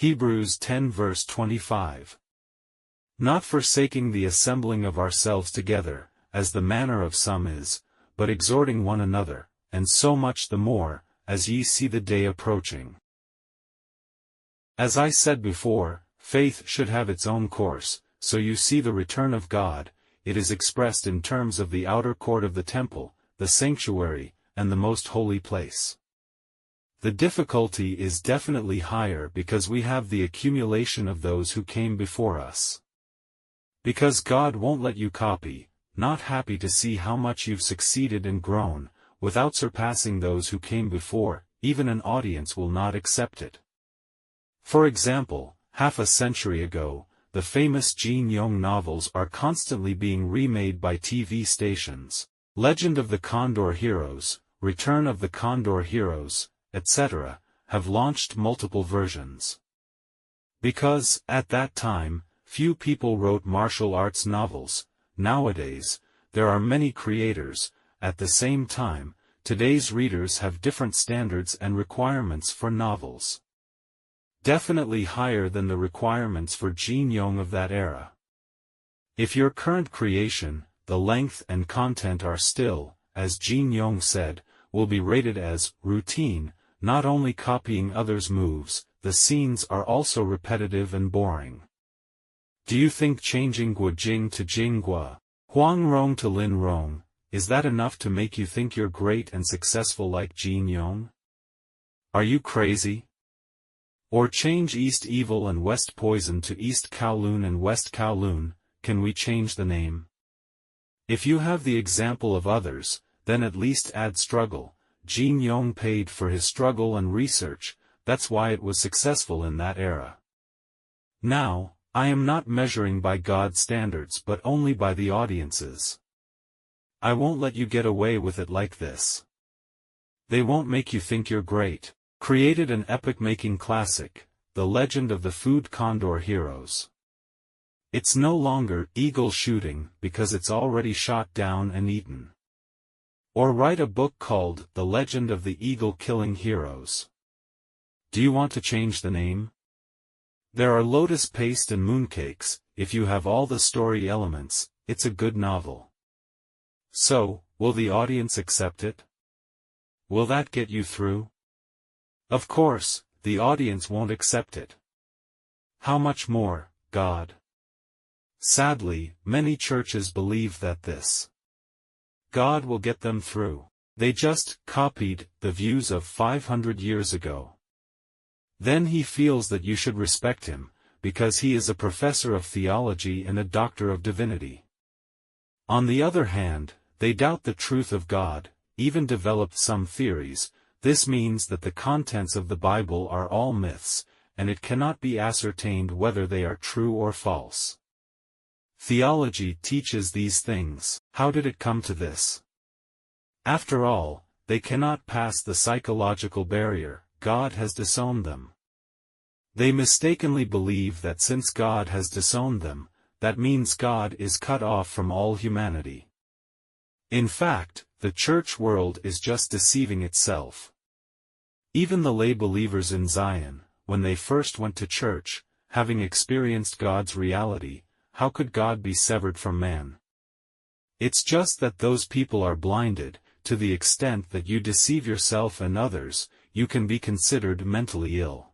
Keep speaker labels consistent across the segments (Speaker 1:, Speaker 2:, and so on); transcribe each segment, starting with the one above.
Speaker 1: Hebrews 10 verse 25. Not forsaking the assembling of ourselves together, as the manner of some is, but exhorting one another, and so much the more, as ye see the day approaching. As I said before, faith should have its own course, so you see the return of God, it is expressed in terms of the outer court of the temple, the sanctuary, and the most holy place. The difficulty is definitely higher because we have the accumulation of those who came before us. Because God won't let you copy, not happy to see how much you've succeeded and grown, without surpassing those who came before, even an audience will not accept it. For example, half a century ago, the famous Jin Yong novels are constantly being remade by TV stations. Legend of the Condor Heroes, Return of the Condor Heroes, etc., have launched multiple versions. Because, at that time, few people wrote martial arts novels. Nowadays, there are many creators. At the same time, today's readers have different standards and requirements for novels. Definitely higher than the requirements for Jin Yong of that era. If your current creation, the length and content are still, as Jin Yong said, will be rated as routine, not only copying others' moves, the scenes are also repetitive and boring. Do you think changing Gua Jing to Jing Gua, Huang Rong to Lin Rong, is that enough to make you think you're great and successful like Jin Yong? Are you crazy? Or change East Evil and West Poison to East Kowloon and West Kowloon, can we change the name? If you have the example of others, then at least add struggle. Jin Yong paid for his struggle and research, that's why it was successful in that era. Now, I am not measuring by God's standards but only by the audience's. I won't let you get away with it like this. They won't make you think you're great. Created an epic-making classic, The Legend of the Food Condor Heroes. It's no longer eagle shooting because it's already shot down and eaten. Or write a book called The Legend of the Eagle Killing Heroes. Do you want to change the name? There are lotus paste and mooncakes. If you have all the story elements, it's a good novel. So, will the audience accept it? Will that get you through? Of course, the audience won't accept it. How much more, God? Sadly, many churches believe that this God will get them through. They just copied the views of 500 years ago. Then he feels that you should respect him, because he is a professor of theology and a doctor of divinity. On the other hand, they doubt the truth of God, even developed some theories. This means that the contents of the Bible are all myths, and it cannot be ascertained whether they are true or false. Theology teaches these things. How did it come to this? After all, they cannot pass the psychological barrier. God has disowned them. They mistakenly believe that since God has disowned them, that means God is cut off from all humanity. In fact, the church world is just deceiving itself. Even the lay believers in Zion, when they first went to church, having experienced God's reality, how could God be severed from man? It's just that those people are blinded. To the extent that you deceive yourself and others, you can be considered mentally ill.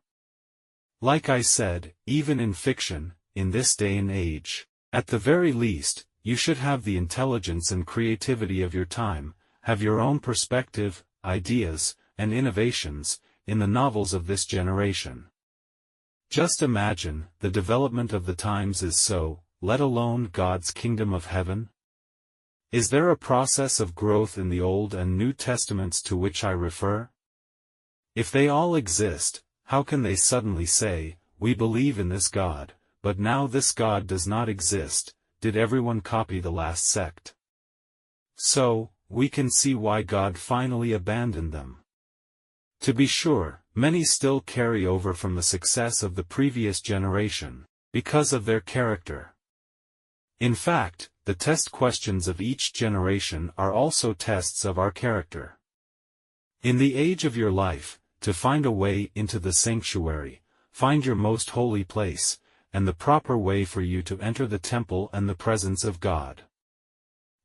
Speaker 1: Like I said, even in fiction, in this day and age, at the very least, you should have the intelligence and creativity of your time, have your own perspective, ideas, and innovations, in the novels of this generation. Just imagine, the development of the times is so, let alone God's kingdom of heaven? Is there a process of growth in the Old and New Testaments to which I refer? If they all exist, how can they suddenly say, we believe in this God, but now this God does not exist? Did everyone copy the last sect? So, we can see why God finally abandoned them. To be sure, many still carry over from the success of the previous generation, because of their character. In fact, the test questions of each generation are also tests of our character. In the age of your life, to find a way into the sanctuary, find your most holy place, and the proper way for you to enter the temple and the presence of God.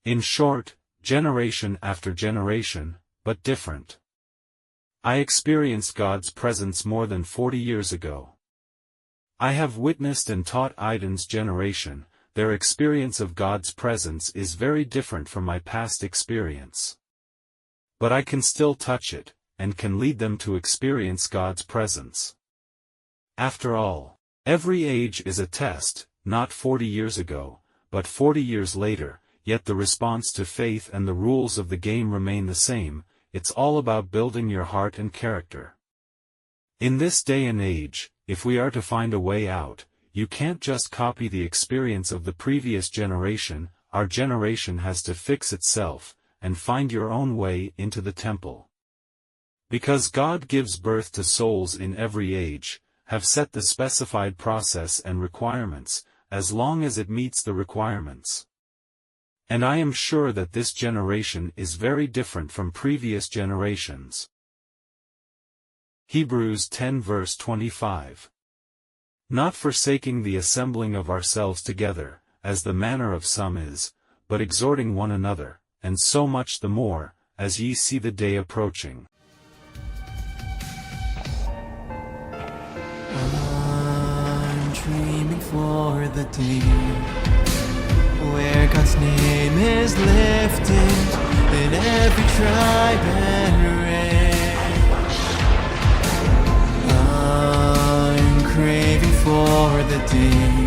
Speaker 1: In short, generation after generation, but different. I experienced God's presence more than 40 years ago. I have witnessed and taught Aiden's generation. Their experience of God's presence is very different from my past experience. But I can still touch it, and can lead them to experience God's presence. After all, every age is a test, not 40 years ago, but 40 years later, yet the response to faith and the rules of the game remain the same. It's all about building your heart and character. In this day and age, if we are to find a way out, you can't just copy the experience of the previous generation. Our generation has to fix itself, and find your own way into the temple. Because God gives birth to souls in every age, have set the specified process and requirements, as long as it meets the requirements. And I am sure that this generation is very different from previous generations. Hebrews 10 verse 25. Not forsaking the assembling of ourselves together, as the manner of some is, but exhorting one another, and so much the more, as ye see the day approaching.
Speaker 2: I'm dreaming for the day where God's name is lifted in every tribe and race. I'm craving for the day,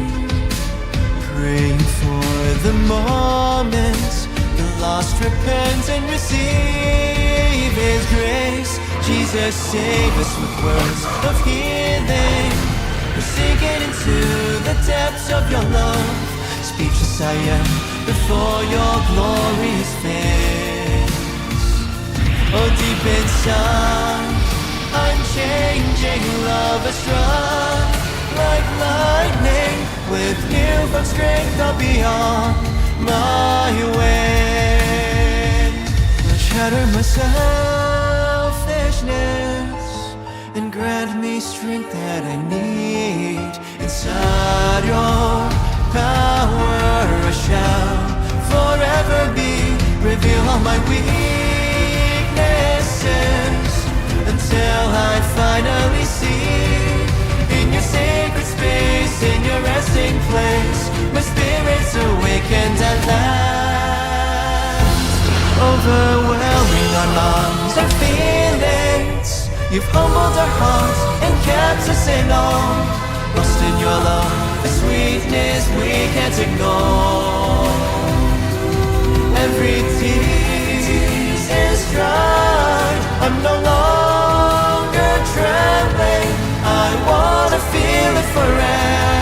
Speaker 2: praying for the moment the lost repent and receive His grace. Jesus, save us with words of healing. We're sinking into the depths of your love. Speechless I am before your glorious face. Oh, deep inside, I'm changing. Love is struck like lightning. With newfound strength I'll be on my way. I'll shatter my selfishness and grant me strength that I need. Inside your power I shall forever be. Reveal all my weaknesses until I finally see. In your sacred space, in your resting place, my spirit's awakened at last. Overwhelming our lungs, our feelings, you've humbled our hearts and kept us in awe. Lost in your love, a sweetness we can't ignore. Every tear is dried, I'm no longer trembling. I wanna feel it forever.